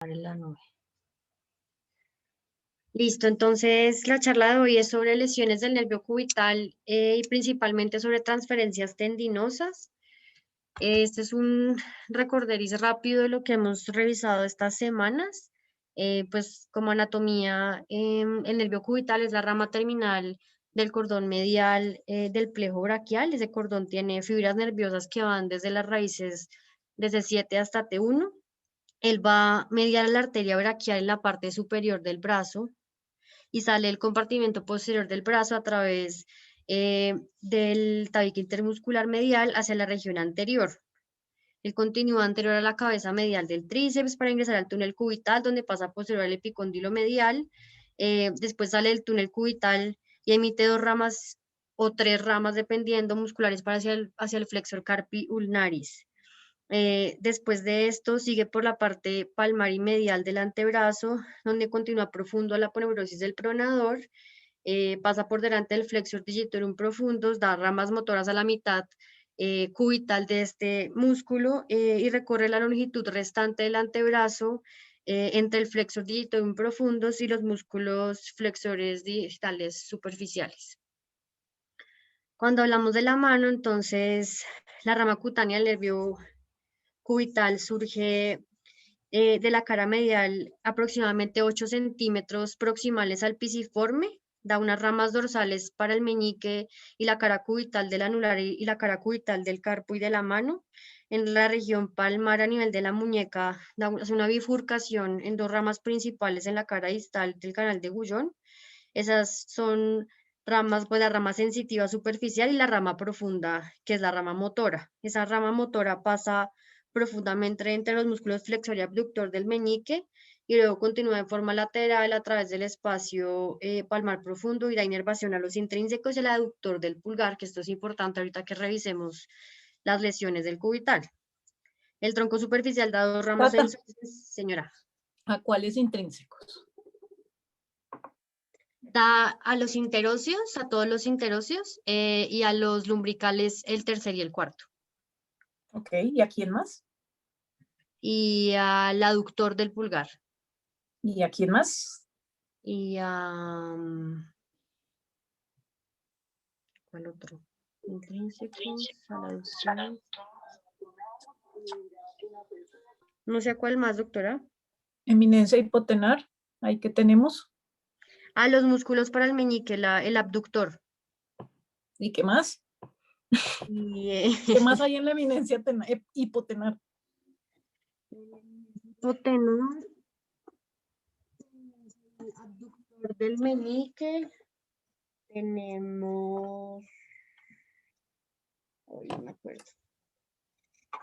En la nube. Listo, entonces la charla de hoy es sobre lesiones del nervio cubital y principalmente sobre transferencias tendinosas. Este es un recorderis rápido de lo que hemos revisado estas semanas. Pues como anatomía, el nervio cubital es la rama terminal del cordón medial del plejo braquial. Ese cordón tiene fibras nerviosas que van desde las raíces desde 7 hasta T1. Él va a mediar la arteria braquial en la parte superior del brazo y sale el compartimento posterior del brazo a través del tabique intermuscular medial hacia la región anterior. Él continúa anterior a la cabeza medial del tríceps para ingresar al túnel cubital, donde pasa posterior al epicóndilo medial. Después sale el túnel cubital y emite 2 ramas o 3 ramas, dependiendo, musculares para hacia el flexor carpi ulnaris. Después de esto sigue por la parte palmar y medial del antebrazo, donde continúa profundo a la aponeurosis del pronador, pasa por delante del flexor digitorum profundus, da ramas motoras a la mitad cubital de este músculo y recorre la longitud restante del antebrazo entre el flexor digitorum profundus y los músculos flexores digitales superficiales. Cuando hablamos de la mano, entonces la rama cutánea del nervio cubital surge de la cara medial aproximadamente 8 centímetros proximales al pisiforme, da unas ramas dorsales para el meñique y la cara cubital del anular y la cara cubital del carpo y de la mano. En la región palmar a nivel de la muñeca hace una bifurcación en 2 ramas principales en la cara distal del canal de Gullón. Esas son ramas, pues la rama sensitiva superficial y la rama profunda, que es la rama motora. Esa rama motora pasa profundamente entre los músculos flexor y abductor del meñique y luego continúa en forma lateral a través del espacio palmar profundo y da inervación a los intrínsecos y al aductor del pulgar, que esto es importante ahorita que revisemos las lesiones del cubital. El tronco superficial da 2 ramas señora. ¿A cuáles intrínsecos? Da a los interóseos, a todos los interóseos y a los lumbricales el tercer y el cuarto. Ok, ¿y a quién más? Y al aductor del pulgar. ¿Y a quién más? Y a... ¿cuál otro? Intrínsecos, al aductor. No sé a cuál más, doctora. Eminencia hipotenar, ahí que tenemos. A los músculos para el meñique, el abductor. ¿Y qué más? Y, ¿Qué más hay en la eminencia hipotenar? hipotenar, el abductor del meñique. Tenemos... hoy no me acuerdo.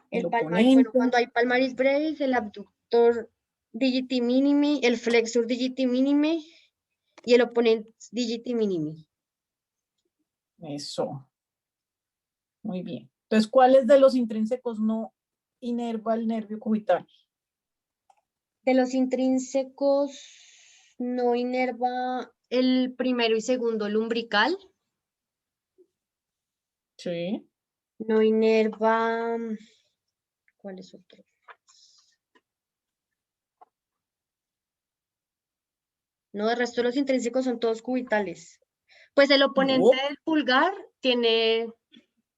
El palmar, bueno, cuando hay palmaris brevis, el abductor digiti minimi, el flexor digiti minimi y el oponente digiti minimi. Eso. Muy bien. Entonces, ¿cuáles de los intrínsecos no inerva el nervio cubital? De los intrínsecos no inerva el primero y segundo lumbrical. Sí. No inerva... ¿cuál es otro? No, el resto de los intrínsecos son todos cubitales. Pues el oponente del pulgar tiene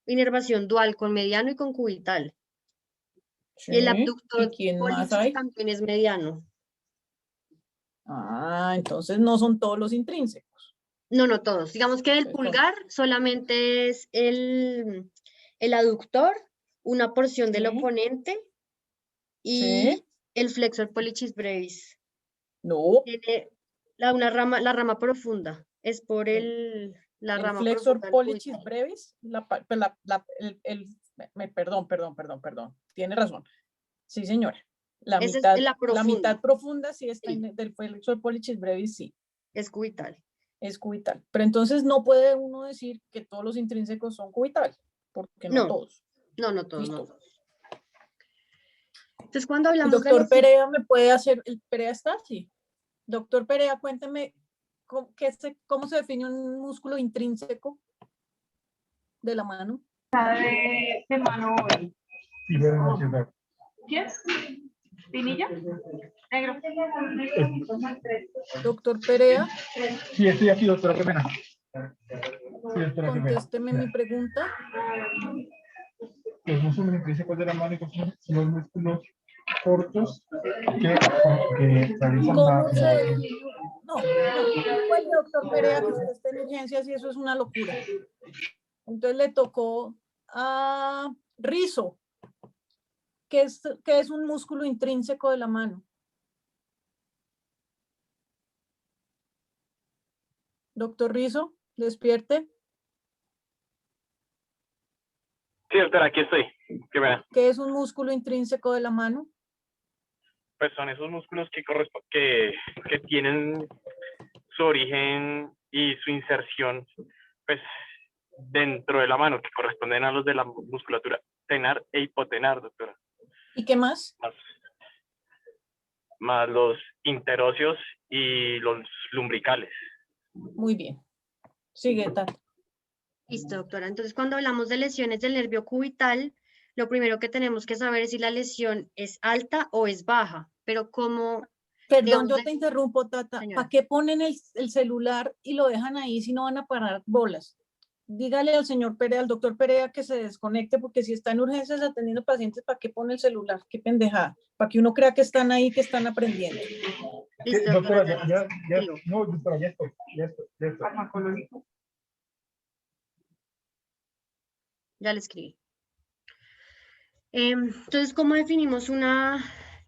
inervación dual con mediano y con cubital. Sí. Y el abductor ¿Y quién más hay? también es mediano. Ah, entonces no son todos los intrínsecos. No, no todos. Digamos que el pulgar solamente es el aductor, una porción del oponente y el flexor pollicis brevis. No. Tiene la rama profunda. Es por la rama flexor profunda. pollicis brevis, perdón. Tiene razón. Sí, señora. La mitad profunda sí está del flexor pollicis brevis, sí. Es cubital. Es cubital. Pero entonces no puede uno decir que todos los intrínsecos son cubitales, porque no todos. No todos. No. Entonces, cuando hablamos doctor Perea, ¿me puede hacer? ¿El Perea está? Sí. Doctor Perea, cuénteme cómo se define un músculo intrínseco de la mano. De mano hoy. ¿Yes? ¿Pinilla? Negro. Doctor Perea, Sí, estoy aquí, doctora, qué pena. Sí, doctora, qué pena. contésteme mi pregunta. Los músculos intrínsecos de la mano son los músculos cortos que realizan ¿Cómo se define? No, cuente, doctor Perea, que usted está en urgencias y eso es una locura. Entonces le tocó a Rizo, que es un músculo intrínseco de la mano. Doctor Rizo, despierte. Sí, doctora, aquí estoy. Qué pena. ¿Qué es un músculo intrínseco de la mano? Pues son esos músculos que tienen su origen y su inserción pues dentro de la mano, que corresponden a los de la musculatura tenar e hipotenar, doctora. ¿Y qué más? Más los interóseos y los lumbricales. Muy bien. Sigue, Tata. Listo, doctora. Entonces, cuando hablamos de lesiones del nervio cubital, lo primero que tenemos que saber es si la lesión es alta o es baja. Pero como... Perdón, digamos, yo te interrumpo, Tata. Señora. ¿Para qué ponen el celular y lo dejan ahí si no van a parar bolas? Dígale al señor Perea, al doctor Perea, que se desconecte, porque si está en urgencias atendiendo pacientes, ¿para qué pone el celular? Qué pendejada. Para que uno crea que están ahí, que están aprendiendo. Listo, Doctora, doctora. Digo. no, doctora, ya estoy. Ya le escribí. Entonces, ¿cómo definimos una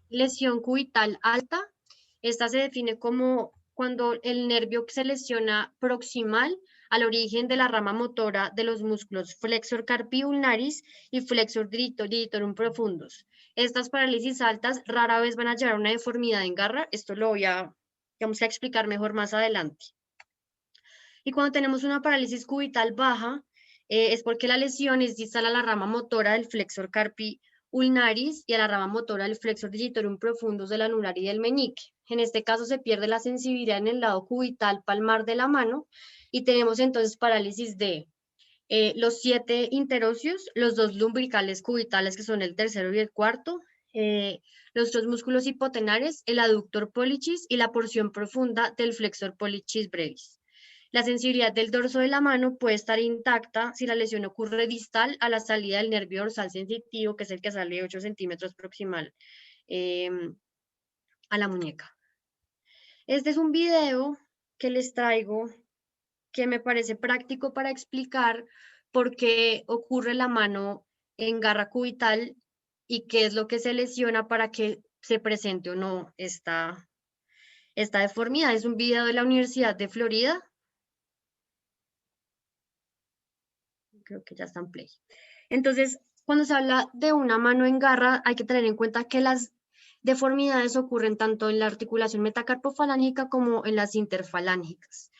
lesión cubital alta? Esta se define como cuando el nervio se lesiona proximal al origen de la rama motora de los músculos flexor carpi ulnaris y flexor digitorum profundus. Estas parálisis altas rara vez van a llevar a una deformidad en garra. Esto lo voy a, digamos, a explicar mejor más adelante. Y cuando tenemos una parálisis cubital baja, es porque la lesión es distal a la rama motora del flexor carpi ulnaris y a la rama motora del flexor digitorum profundus del anular y del meñique. En este caso se pierde la sensibilidad en el lado cubital palmar de la mano y tenemos entonces parálisis de los 7 interóseos, los 2 lumbricales cubitales que son el tercero y el cuarto, los 2 músculos hipotenares, el aductor pollicis y la porción profunda del flexor pollicis brevis. La sensibilidad del dorso de la mano puede estar intacta si la lesión ocurre distal a la salida del nervio dorsal sensitivo, que es el que sale 8 centímetros proximal a la muñeca. Este es un video que les traigo que me parece práctico para explicar por qué ocurre la mano en garra cubital y qué es lo que se lesiona para que se presente o no esta deformidad. Es un video de la Universidad de Florida. Creo que ya está en play. Entonces, cuando se habla de una mano en garra, hay que tener en cuenta que las deformidades ocurren tanto en la articulación metacarpofalángica como en las interfalángicas.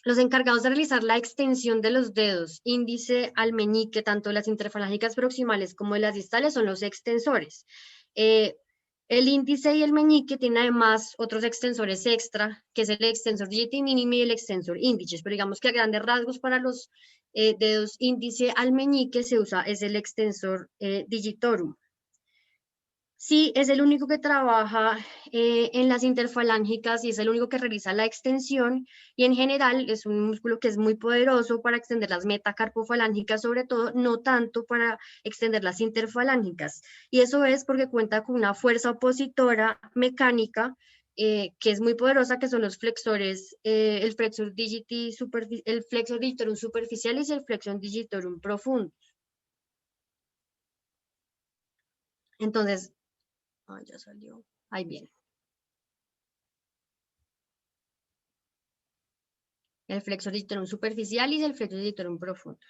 Los encargados de realizar la extensión de los dedos índice al meñique, tanto de las interfalángicas proximales como de las distales, son los extensores. El índice y el meñique tienen además otros extensores extra, que es el extensor digiti minimi y el extensor índice, pero digamos que a grandes rasgos para los dedos índice al meñique se usa, es el extensor digitorum. Sí, es el único que trabaja en las interfalángicas y es el único que realiza la extensión y en general es un músculo que es muy poderoso para extender las metacarpofalángicas, sobre todo, no tanto para extender las interfalángicas. Y eso es porque cuenta con una fuerza opositora mecánica que es muy poderosa, que son los flexores, el flexor digitorum superficialis y el flexor digitorum profundus. Entonces, ya salió. Ahí viene. El flexor digitorum superficial y el flexor digitorum profundus.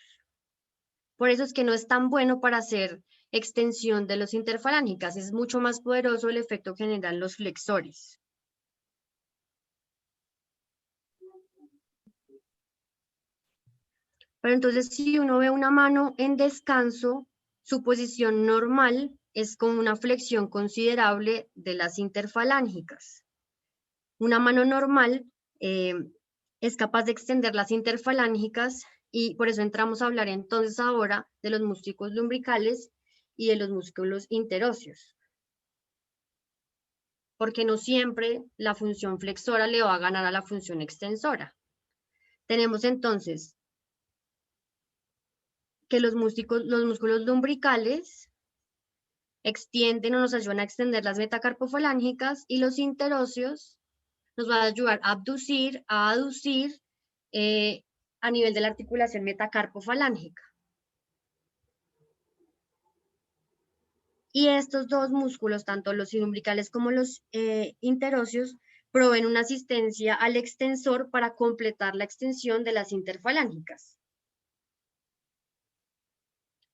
Por eso es que no es tan bueno para hacer extensión de los interfalángicas. Es mucho más poderoso el efecto que generan los flexores. Pero entonces, si uno ve una mano en descanso, su posición normal es con una flexión considerable de las interfalángicas. Una mano normal es capaz de extender las interfalángicas y por eso entramos a hablar entonces ahora de los músculos lumbricales y de los músculos interóseos. porque no siempre la función flexora le va a ganar a la función extensora. Tenemos entonces que los músculos lumbricales extienden o nos ayudan a extender las metacarpofalángicas y los interóseos nos van a ayudar a abducir, a aducir a nivel de la articulación metacarpofalángica. Y estos dos músculos, tanto los lumbricales como los interóseos, proveen una asistencia al extensor para completar la extensión de las interfalángicas.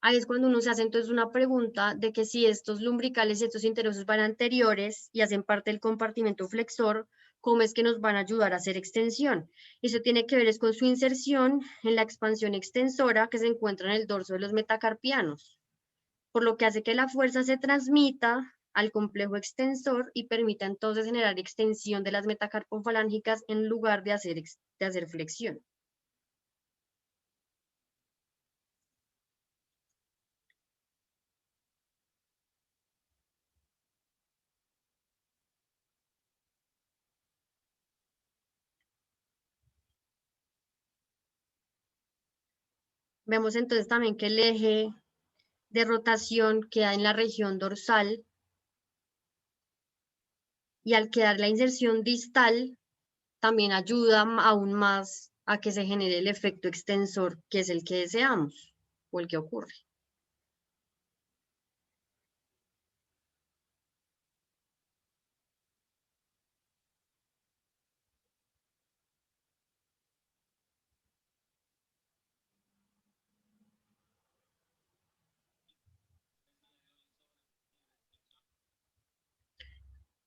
Ahí es cuando uno se hace entonces una pregunta de que si estos lumbricales y estos interóseos van anteriores y hacen parte del compartimento flexor, ¿cómo es que nos van a ayudar a hacer extensión? Eso tiene que ver es con su inserción en la expansión extensora que se encuentra en el dorso de los metacarpianos, por lo que hace que la fuerza se transmita al complejo extensor y permita entonces generar extensión de las metacarpofalángicas en lugar de hacer flexión. Vemos entonces también que el eje de rotación queda en la región dorsal y al quedar la inserción distal también ayuda aún más a que se genere el efecto extensor, que es el que deseamos o el que ocurre.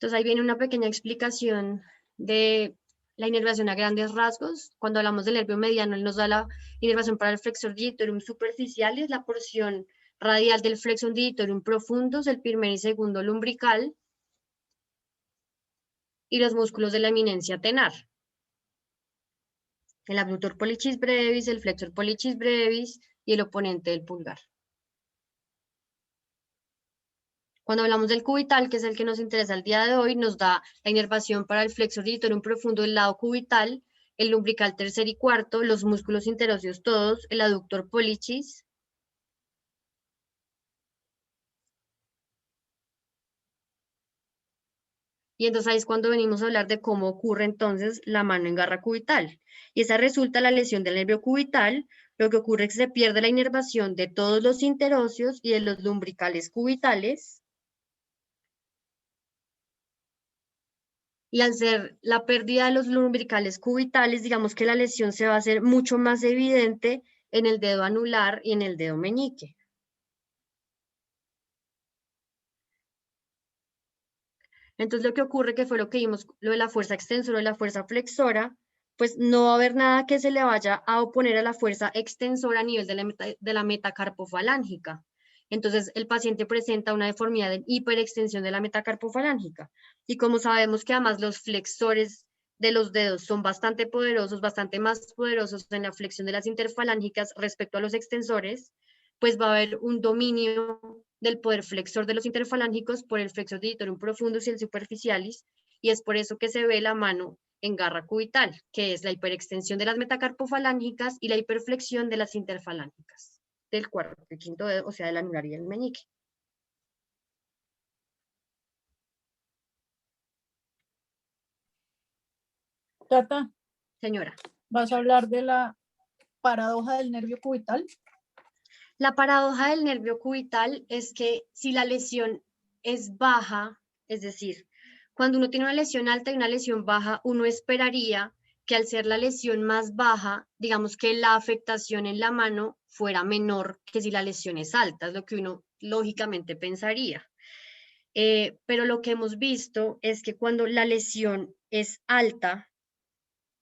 Entonces ahí viene una pequeña explicación de la inervación a grandes rasgos. Cuando hablamos del nervio mediano, él nos da la inervación para el flexor digitorum superficialis, la porción radial del flexor digitorum profundus, el primer y segundo lumbrical, y los músculos de la eminencia tenar. El abductor pollicis brevis, el flexor pollicis brevis y el oponente del pulgar. Cuando hablamos del cubital, que es el que nos interesa el día de hoy, nos da la inervación para el flexor digitorum profundo del lado cubital, el lumbrical tercer y cuarto, los músculos interóseos todos, el aductor pollicis, y entonces ahí es cuando venimos a hablar de cómo ocurre entonces la mano en garra cubital. Y esa resulta la lesión del nervio cubital. Lo que ocurre es que se pierde la inervación de todos los interóseos y de los lumbricales cubitales. Y al ser la pérdida de los lumbricales cubitales, digamos que la lesión se va a hacer mucho más evidente en el dedo anular y en el dedo meñique. Entonces lo que ocurre, que fue lo que vimos, lo de la fuerza extensora y la fuerza flexora, pues no va a haber nada que se le vaya a oponer a la fuerza extensora a nivel de la metacarpofalángica. Entonces el paciente presenta una deformidad de hiperextensión de la metacarpofalángica. Y como sabemos que además los flexores de los dedos son bastante poderosos, bastante más poderosos en la flexión de las interfalángicas respecto a los extensores, pues va a haber un dominio del poder flexor de los interfalángicos por el flexor digitorum profundus y el superficialis, y es por eso que se ve la mano en garra cubital, que es la hiperextensión de las metacarpofalángicas y la hiperflexión de las interfalángicas, del cuarto y quinto dedo, o sea, del anular y el meñique. Tata, Señora. ¿vas a hablar de la paradoja del nervio cubital? La paradoja del nervio cubital es que si la lesión es baja, es decir, cuando uno tiene una lesión alta y una lesión baja, uno esperaría que al ser la lesión más baja, digamos que la afectación en la mano fuera menor que si la lesión es alta, es lo que uno lógicamente pensaría. Pero lo que hemos visto es que cuando la lesión es alta,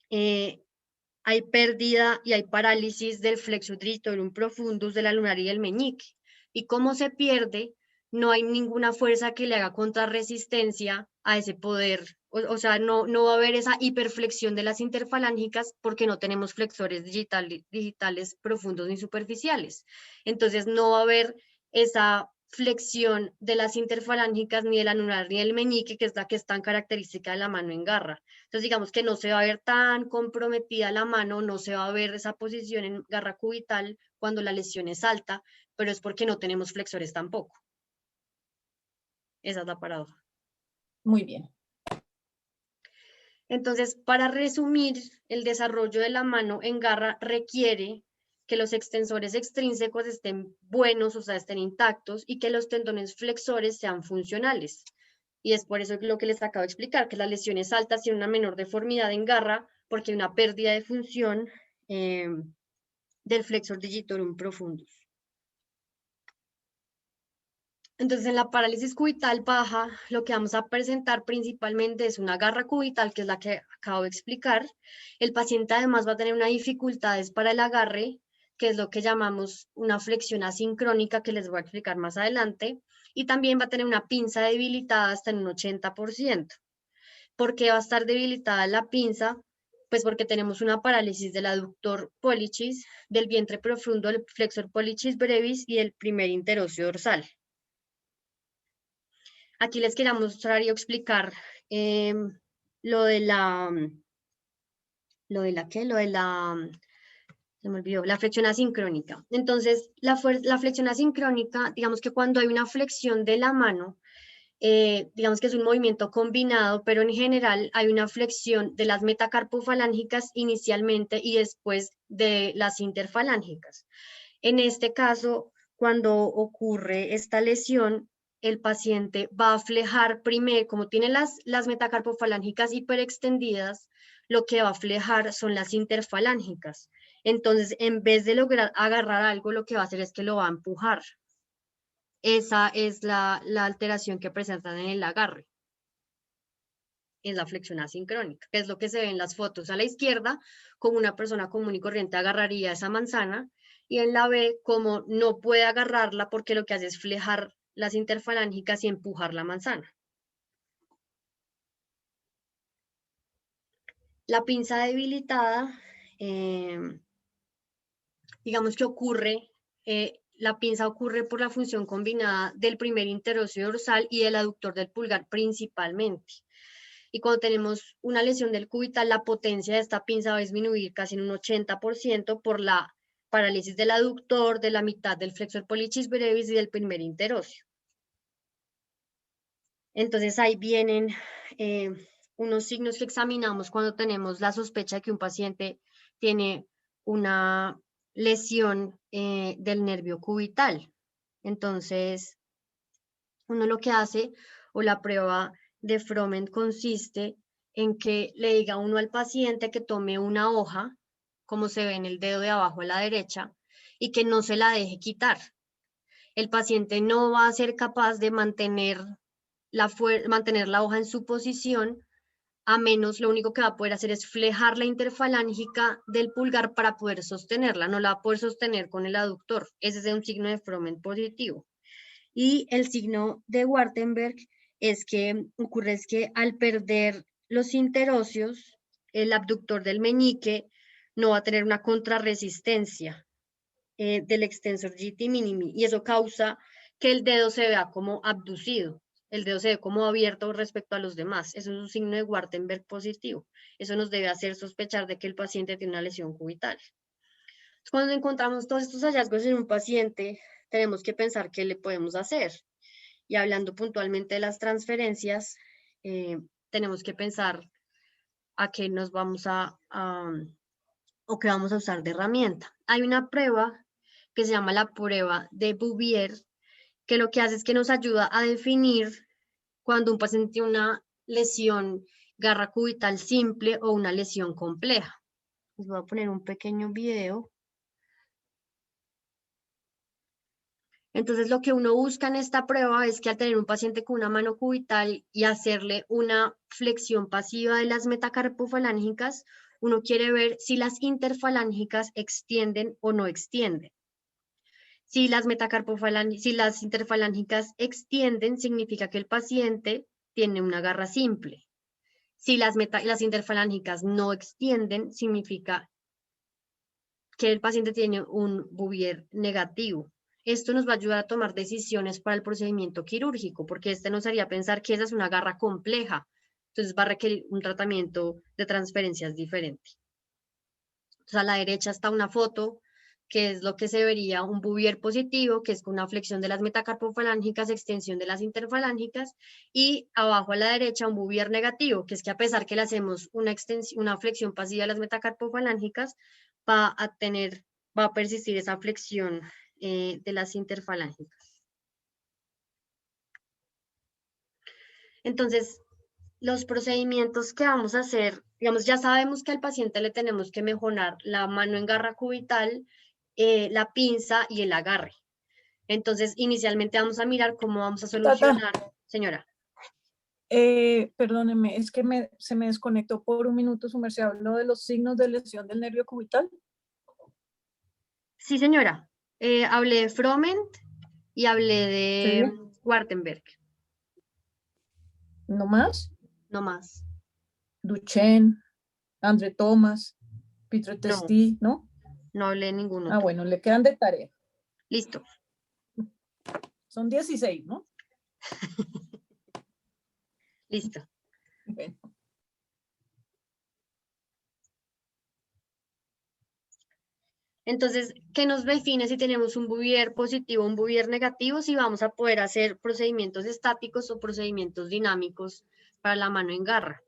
hay pérdida y hay parálisis del flexor digitorum profundus de la lunar y del meñique. Y como se pierde, no hay ninguna fuerza que le haga contrarresistencia a ese poder. O sea, no va a haber esa hiperflexión de las interfalángicas porque no tenemos flexores digitales profundos ni superficiales. Entonces no va a haber esa flexión de las interfalángicas, ni del anular, ni del meñique, que es la que es tan característica de la mano en garra. Entonces, digamos que no se va a ver tan comprometida la mano, no se va a ver esa posición en garra cubital cuando la lesión es alta, pero es porque no tenemos flexores tampoco. Esa es la paradoja. Muy bien. Entonces, para resumir, el desarrollo de la mano en garra requiere que los extensores extrínsecos estén buenos, o sea, estén intactos, y que los tendones flexores sean funcionales. Y es por eso lo que les acabo de explicar, que las lesiones altas tienen una menor deformidad en garra, porque hay una pérdida de función del flexor digitorum profundus. Entonces, en la parálisis cubital baja, lo que vamos a presentar principalmente es una garra cubital, que es la que acabo de explicar. El paciente además va a tener unas dificultades para el agarre, que es lo que llamamos una flexión asincrónica, que les voy a explicar más adelante. Y también va a tener una pinza debilitada hasta en un 80%. ¿Por qué va a estar debilitada la pinza? Pues porque tenemos una parálisis del aductor pollicis, del vientre profundo, del flexor pollicis brevis y del primer interóseo dorsal. Aquí les quería mostrar y explicar lo de la flexión asincrónica. Entonces, la flexión asincrónica, digamos que cuando hay una flexión de la mano, digamos que es un movimiento combinado, pero en general hay una flexión de las metacarpofalángicas inicialmente y después de las interfalángicas. En este caso, cuando ocurre esta lesión, el paciente va a flejar primero, como tiene las metacarpofalángicas hiperextendidas, lo que va a flejar son las interfalángicas. Entonces, en vez de lograr agarrar algo, lo que va a hacer es que lo va a empujar. Esa es la alteración que presentan en el agarre. Es la flexión asincrónica, que es lo que se ve en las fotos. A la izquierda, como una persona común y corriente agarraría esa manzana, y en la B, como no puede agarrarla porque lo que hace es flejar las interfalángicas y empujar la manzana. La pinza debilitada, digamos que ocurre, la pinza ocurre por la función combinada del primer interóseo dorsal y del aductor del pulgar principalmente. Y cuando tenemos una lesión del cubital, la potencia de esta pinza va a disminuir casi en un 80% por la parálisis del aductor, de la mitad del flexor pollicis brevis y del primer interóseo. Entonces ahí vienen unos signos que examinamos cuando tenemos la sospecha de que un paciente tiene una lesión del nervio cubital. Entonces, uno lo que hace, o la prueba de Froment consiste en que le diga uno al paciente que tome una hoja, como se ve en el dedo de abajo a la derecha, y que no se la deje quitar. El paciente no va a ser capaz de mantener la hoja en su posición, a menos lo único que va a poder hacer es flejar la interfalángica del pulgar para poder sostenerla, no la va a poder sostener con el aductor. Ese es un signo de Froment positivo. Y el signo de Wartenberg es que ocurre es que al perder los interóseos, el abductor del meñique no va a tener una contrarresistencia del extensor GT minimi, y eso causa que el dedo se vea como abducido, el dedo se ve como abierto respecto a los demás. Eso es un signo de Wartenberg positivo. Eso nos debe hacer sospechar de que el paciente tiene una lesión cubital. Cuando encontramos todos estos hallazgos en un paciente, tenemos que pensar qué le podemos hacer. Y hablando puntualmente de las transferencias, tenemos que pensar a qué nos vamos o qué vamos a usar de herramienta. Hay una prueba que se llama la prueba de Bouvier, que lo que hace es que nos ayuda a definir cuando un paciente tiene una lesión garra cubital simple o una lesión compleja. Les voy a poner un pequeño video. Entonces, lo que uno busca en esta prueba es que al tener un paciente con una mano cubital y hacerle una flexión pasiva de las metacarpofalángicas, uno quiere ver si las interfalángicas extienden o no extienden. Si las interfalángicas extienden, significa que el paciente tiene una garra simple. Si las interfalángicas no extienden, significa que el paciente tiene un Bouvier negativo. esto nos va a ayudar a tomar decisiones para el procedimiento quirúrgico, porque este nos haría pensar que esa es una garra compleja, entonces va a requerir un tratamiento de transferencias diferente. Entonces, a la derecha está una foto, que es lo que se vería un Bouvier positivo, que es con una flexión de las metacarpofalángicas, extensión de las interfalángicas, y abajo a la derecha un Bouvier negativo, que es que a pesar que le hacemos una flexión pasiva de las metacarpofalángicas, va a persistir esa flexión de las interfalángicas. Entonces, los procedimientos que vamos a hacer, digamos, ya sabemos que al paciente le tenemos que mejorar la mano en garra cubital, la pinza y el agarre. Entonces, inicialmente vamos a mirar cómo vamos a solucionar. Señora. Perdóneme, es que se me desconectó por un minuto, su merced. ¿Habló de los signos de lesión del nervio cubital? Sí, señora. Hablé de Froment y hablé de Sí. Wartenberg. ¿No más? No más. Duchenne, André Thomas, Pitre Testi, ¿no? No hablé de ninguno. Ah, bueno, le quedan de tarea. Listo. Son 16, ¿no? Listo. Bueno. Entonces, ¿qué nos define si tenemos un Bouvier positivo o un Bouvier negativo? Si vamos a poder hacer procedimientos estáticos o procedimientos dinámicos para la mano en garra.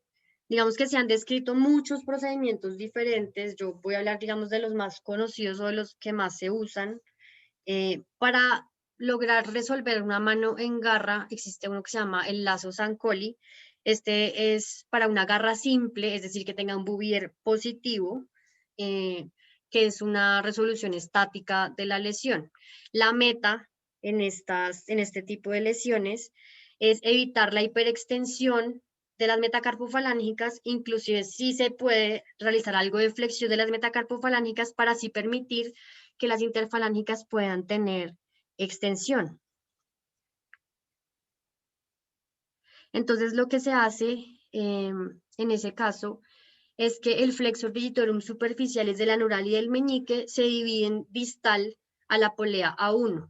Digamos que se han descrito muchos procedimientos diferentes. Yo voy a hablar, digamos, de los más conocidos o de los que más se usan. Para lograr resolver una mano en garra, existe uno que se llama el lazo Zancoli. Este es para una garra simple, es decir, que tenga un Bouvier positivo, que es una resolución estática de la lesión. La meta en este tipo de lesiones es evitar la hiperextensión de las metacarpofalángicas, inclusive si se puede realizar algo de flexión de las metacarpofalángicas para así permitir que las interfalángicas puedan tener extensión. Entonces, lo que se hace en ese caso es que el flexor digitorum superficiales del anural y del meñique se dividen distal a la polea A1.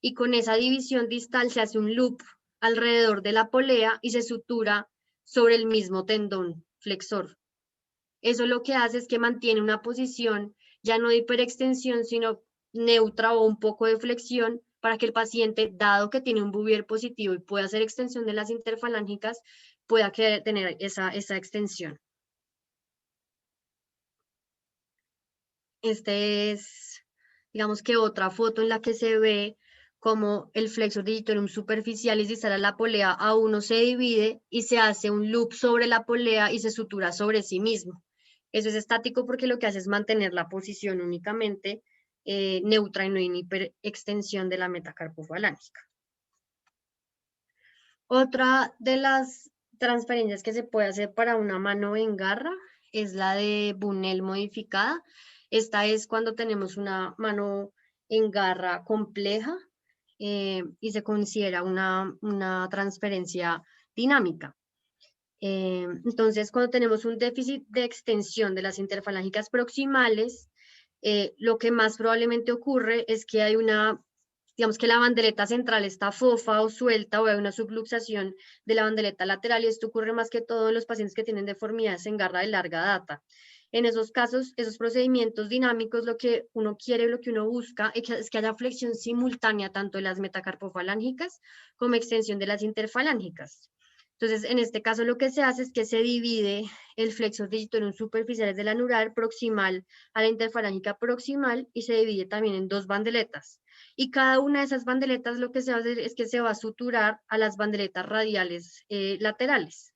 Y con esa división distal se hace un loop alrededor de la polea y se sutura sobre el mismo tendón flexor. Eso lo que hace es que mantiene una posición ya no de hiperextensión, sino neutra o un poco de flexión para que el paciente, dado que tiene un Bouvier positivo y puede hacer extensión de las interfalángicas, pueda tener esa extensión. Este es, digamos que otra foto en la que se ve como el flexor digitorum superficialis distal a la polea A1 se divide y se hace un loop sobre la polea y se sutura sobre sí mismo. Eso es estático porque lo que hace es mantener la posición únicamente neutra y no en hiperextensión de la metacarpofalángica. Otra de las transferencias que se puede hacer para una mano en garra es la de Bunnell modificada. Esta es cuando tenemos una mano en garra compleja y se considera una transferencia dinámica. Entonces, cuando tenemos un déficit de extensión de las interfalángicas proximales, lo que más probablemente ocurre es que hay digamos que la bandeleta central está fofa o suelta o hay una subluxación de la bandeleta lateral y esto ocurre más que todo en los pacientes que tienen deformidades en garra de larga data. En esos casos, esos procedimientos dinámicos, lo que uno quiere, lo que uno busca es que haya flexión simultánea tanto de las metacarpofalángicas como extensión de las interfalángicas. Entonces, en este caso lo que se hace es que se divide el flexor digitorum superficiales del anular proximal a la interfalángica proximal y se divide también en dos bandeletas. Y cada una de esas bandeletas lo que se va a hacer es que se va a suturar a las bandeletas radiales laterales.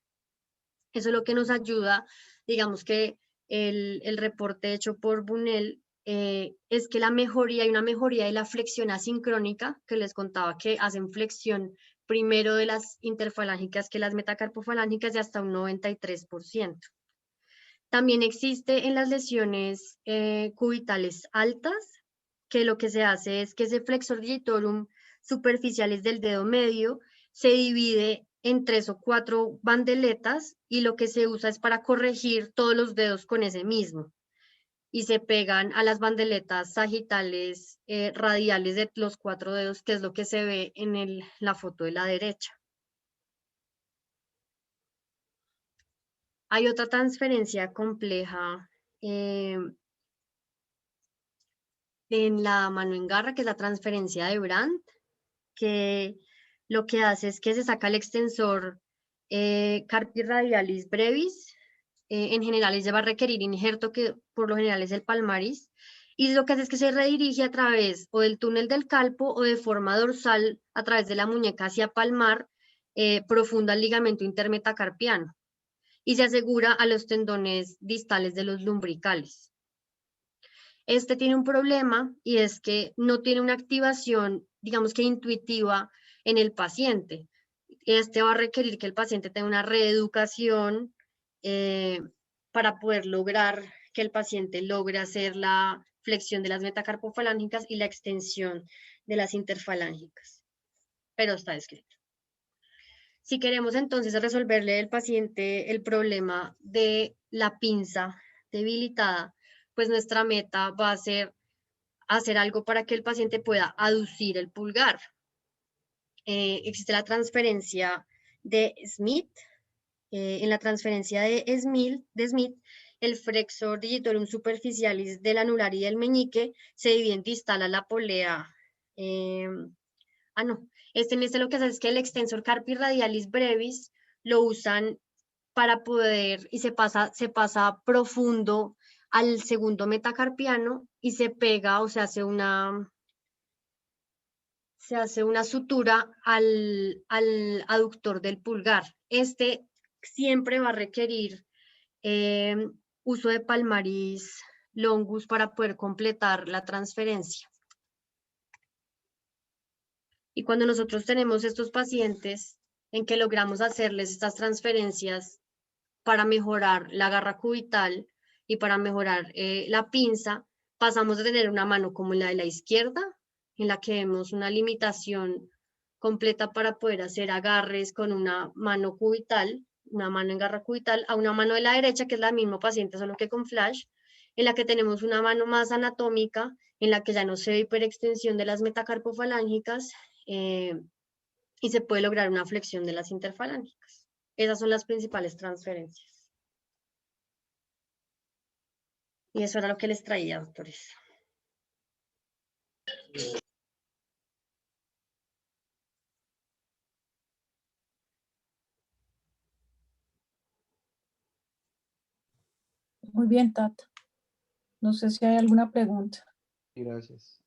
Eso es lo que nos ayuda, digamos que el reporte hecho por Bunnell es que hay una mejoría de la flexión asincrónica, que les contaba que hacen flexión primero de las interfalángicas que las metacarpofalángicas de hasta un 93%. También existe en las lesiones cubitales altas, que lo que se hace es que ese flexor digitorum superficiales del dedo medio se divide en 3 o 4 bandeletas y lo que se usa es para corregir todos los dedos con ese mismo. y se pegan a las bandeletas sagitales radiales de los 4 dedos, que es lo que se ve en la foto de la derecha. Hay otra transferencia compleja en la mano en garra, que es la transferencia de Brandt, que lo que hace es que se saca el extensor carpi radialis brevis. En general se va a requerir injerto, que por lo general es el palmaris, y lo que hace es que se redirige a través o del túnel del calpo o de forma dorsal a través de la muñeca hacia palmar, profunda al ligamento intermetacarpiano, y se asegura a los tendones distales de los lumbricales. Este tiene un problema, y es que no tiene una activación, digamos que intuitiva, en el paciente. Este va a requerir que el paciente tenga una reeducación para poder lograr que el paciente logre hacer la flexión de las metacarpofalángicas y la extensión de las interfalángicas. Pero está escrito. Si queremos entonces resolverle al paciente el problema de la pinza debilitada, pues nuestra meta va a ser hacer algo para que el paciente pueda aducir el pulgar. Existe la transferencia de Smith. En la transferencia de Smith, el flexor digitorum superficialis del anular y del meñique se divide en distal a la polea. No, en este lo que hace es que el extensor carpi radialis brevis lo usan para poder, y se pasa profundo al segundo metacarpiano y se pega, o se hace una sutura al aductor del pulgar. Este siempre va a requerir uso de palmaris longus para poder completar la transferencia. Y cuando nosotros tenemos estos pacientes en que logramos hacerles estas transferencias para mejorar la garra cubital y para mejorar la pinza, pasamos de tener una mano como la de la izquierda, en la que vemos una limitación completa para poder hacer agarres con una mano cubital, una mano en garra cubital, a una mano de la derecha, que es la misma paciente, solo que con flash, en la que tenemos una mano más anatómica, en la que ya no se ve hiperextensión de las metacarpofalángicas y se puede lograr una flexión de las interfalángicas. Esas son las principales transferencias. Y eso era lo que les traía, doctores. Muy bien, Tata. No sé si hay alguna pregunta. Gracias.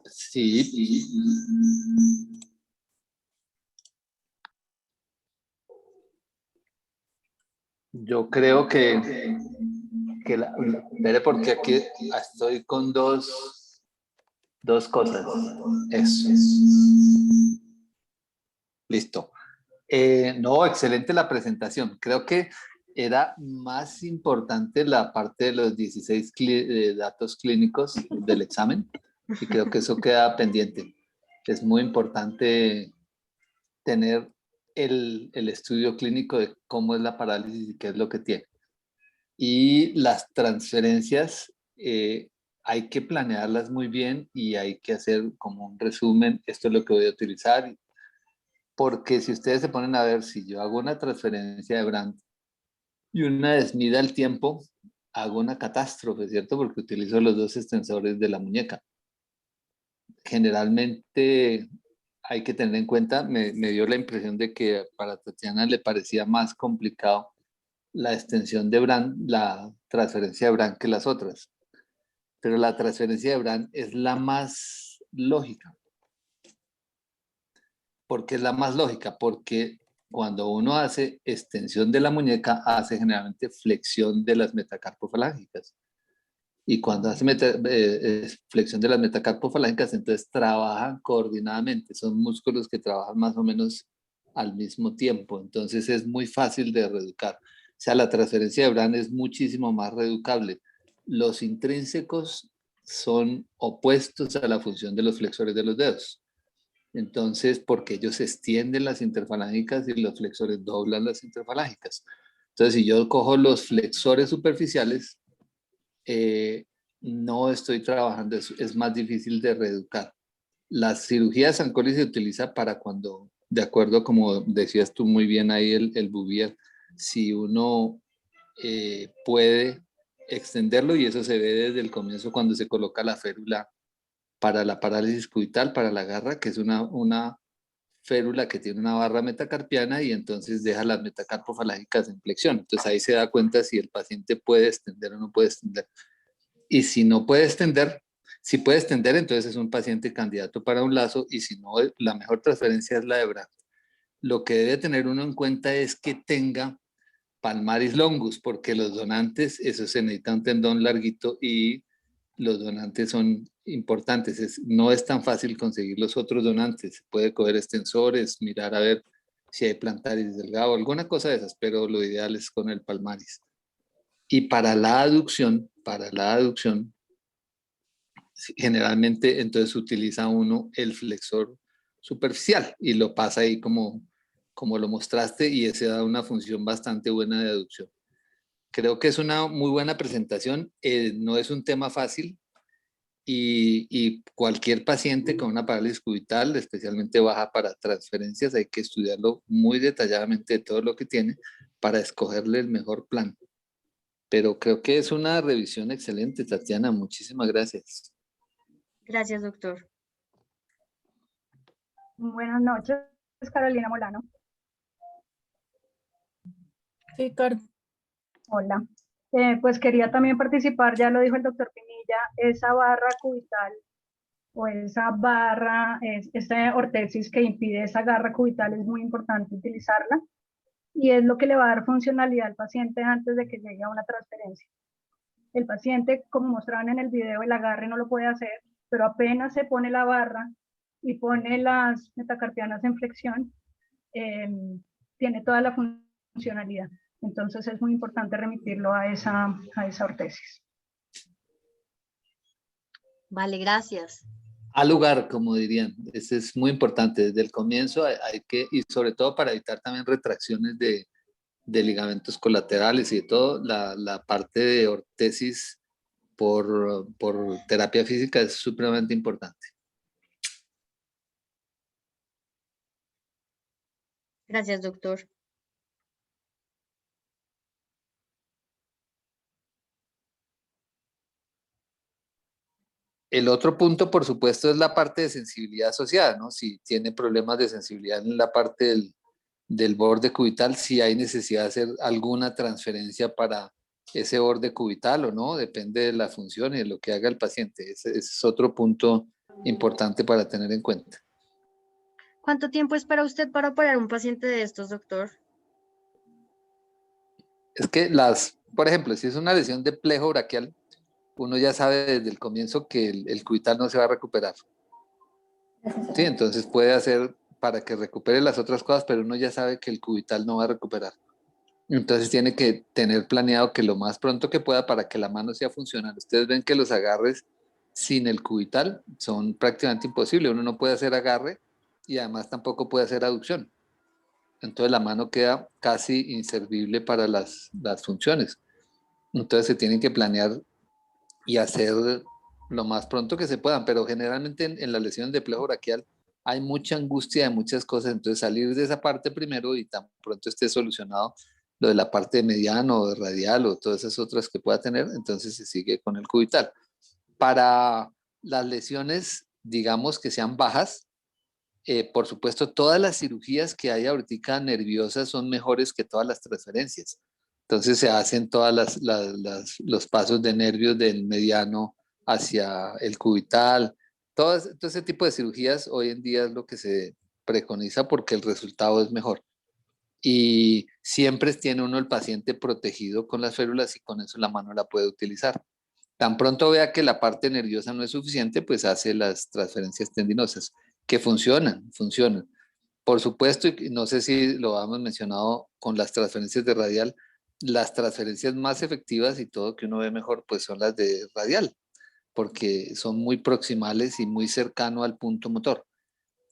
Sí. Yo creo que veré, porque aquí estoy con dos cosas. Eso. Listo. No, excelente la presentación. Creo que era más importante la parte de los 16 datos clínicos del examen, y creo que eso queda pendiente. Es muy importante tener el estudio clínico de cómo es la parálisis y qué es lo que tiene. Y las transferencias hay que planearlas muy bien y hay que hacer como un resumen. Esto es lo que voy a utilizar. Porque si ustedes se ponen a ver, si yo hago una transferencia de Brandt y una de Smith al tiempo, hago una catástrofe, ¿cierto? Porque utilizo los dos extensores de la muñeca. Generalmente hay que tener en cuenta, me dio la impresión de que para Tatiana le parecía más complicado la extensión de Brandt, la transferencia de Brandt, que las otras. Pero la transferencia de Brandt es la más lógica. ¿Por qué es la más lógica? Porque cuando uno hace extensión de la muñeca, hace generalmente flexión de las metacarpofalángicas. Y cuando hace flexión de las metacarpofalángicas, entonces trabajan coordinadamente. Son músculos que trabajan más o menos al mismo tiempo. Entonces es muy fácil de reeducar. O sea, la transferencia de Brandt es muchísimo más reeducable. Los intrínsecos son opuestos a la función de los flexores de los dedos. Entonces, porque ellos extienden las interfalángicas y los flexores doblan las interfalángicas. Entonces, si yo cojo los flexores superficiales, no estoy trabajando, es más difícil de reeducar. La cirugía de Sankoly se utiliza para cuando, de acuerdo como decías tú muy bien ahí, el Bouvier, si uno puede extenderlo, y eso se ve desde el comienzo cuando se coloca la férula para la parálisis cubital, para la garra, que es una férula que tiene una barra metacarpiana y entonces deja las metacarpofalágicas en flexión. Entonces ahí se da cuenta si el paciente puede extender o no puede extender. Y si no puede extender, si puede extender, entonces es un paciente candidato para un lazo, y si no, la mejor transferencia es la de brazo. Lo que debe tener uno en cuenta es que tenga palmaris longus, porque los donantes, eso se necesita un tendón larguito y los donantes son importantes. No es tan fácil conseguir los otros donantes. Se puede coger extensores, mirar a ver si hay plantaris delgado, alguna cosa de esas, pero lo ideal es con el palmaris. Y para la aducción, generalmente entonces utiliza uno el flexor superficial y lo pasa ahí como lo mostraste, y ese da una función bastante buena de aducción. Creo que es una muy buena presentación, no es un tema fácil, y cualquier paciente con una parálisis cubital, especialmente baja para transferencias, hay que estudiarlo muy detalladamente de todo lo que tiene para escogerle el mejor plan. Pero creo que es una revisión excelente, Tatiana, muchísimas gracias. Gracias, doctor. Buenas noches, Carolina Molano. Sí, Caro. Hola. Pues quería también participar, ya lo dijo el doctor Pinilla, esa barra cubital o esa barra, esa ortesis que impide esa garra cubital, es muy importante utilizarla y es lo que le va a dar funcionalidad al paciente antes de que llegue a una transferencia. El paciente, como mostraban en el video, el agarre no lo puede hacer, pero apenas se pone la barra y pone las metacarpianas en flexión, tiene toda la funcionalidad. Entonces es muy importante remitirlo a esa ortesis. Vale, gracias. Al lugar, como dirían, eso es muy importante. Desde el comienzo hay que, y sobre todo para evitar también retracciones de ligamentos colaterales y de todo, la parte de ortesis por terapia física es supremamente importante. Gracias, doctor. El otro punto, por supuesto, es la parte de sensibilidad asociada, ¿no? Si tiene problemas de sensibilidad en la parte del borde cubital, si hay necesidad de hacer alguna transferencia para ese borde cubital o no, depende de la función y de lo que haga el paciente. Ese es otro punto importante para tener en cuenta. ¿Cuánto tiempo espera usted para operar un paciente de estos, doctor? Es que por ejemplo, si es una lesión de plejo braquial, uno ya sabe desde el comienzo que el cubital no se va a recuperar. Sí, entonces puede hacer para que recupere las otras cosas, pero uno ya sabe que el cubital no va a recuperar. Entonces tiene que tener planeado que lo más pronto que pueda para que la mano sea funcional. Ustedes ven que los agarres sin el cubital son prácticamente imposibles. Uno no puede hacer agarre y además tampoco puede hacer aducción. Entonces la mano queda casi inservible para las funciones. Entonces se tienen que planear y hacer lo más pronto que se puedan, pero generalmente en las lesiones de plejo braquial hay mucha angustia de muchas cosas, entonces salir de esa parte primero y tan pronto esté solucionado lo de la parte de mediano o de radial o todas esas otras que pueda tener, entonces se sigue con el cubital. Para las lesiones, digamos que sean bajas, por supuesto, todas las cirugías que hay ahorita nerviosas son mejores que todas las transferencias. Entonces se hacen todas los pasos de nervios del mediano hacia el cubital. Todo ese tipo de cirugías hoy en día es lo que se preconiza porque el resultado es mejor. Y siempre tiene uno el paciente protegido con las férulas y con eso la mano la puede utilizar. Tan pronto vea que la parte nerviosa no es suficiente, pues hace las transferencias tendinosas, que funcionan. Por supuesto, y no sé si lo hemos mencionado con las transferencias de radial, las transferencias más efectivas y todo que uno ve mejor, pues son las de radial, porque son muy proximales y muy cercano al punto motor.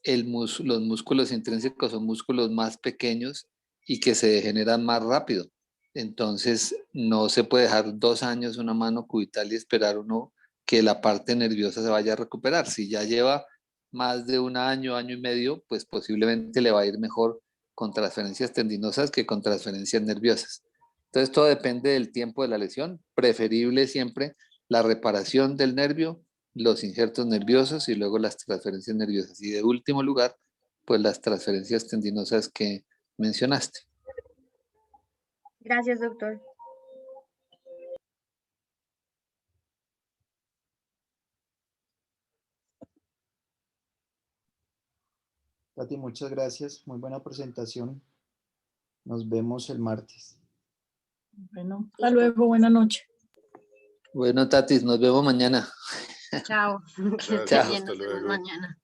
Los músculos intrínsecos son músculos más pequeños y que se degeneran más rápido. Entonces, no se puede dejar 2 años una mano cubital y esperar uno que la parte nerviosa se vaya a recuperar. Si ya lleva más de 1 año, año y medio, pues posiblemente le va a ir mejor con transferencias tendinosas que con transferencias nerviosas. Entonces, todo depende del tiempo de la lesión. Preferible siempre la reparación del nervio, los injertos nerviosos y luego las transferencias nerviosas. Y de último lugar, pues las transferencias tendinosas que mencionaste. Gracias, doctor. Tati, muchas gracias. Muy buena presentación. Nos vemos el martes. Bueno, hasta luego, buena noche. Bueno, Tatis, nos vemos mañana. Chao. Que esté Chao. bien, Hasta nos vemos luego. mañana.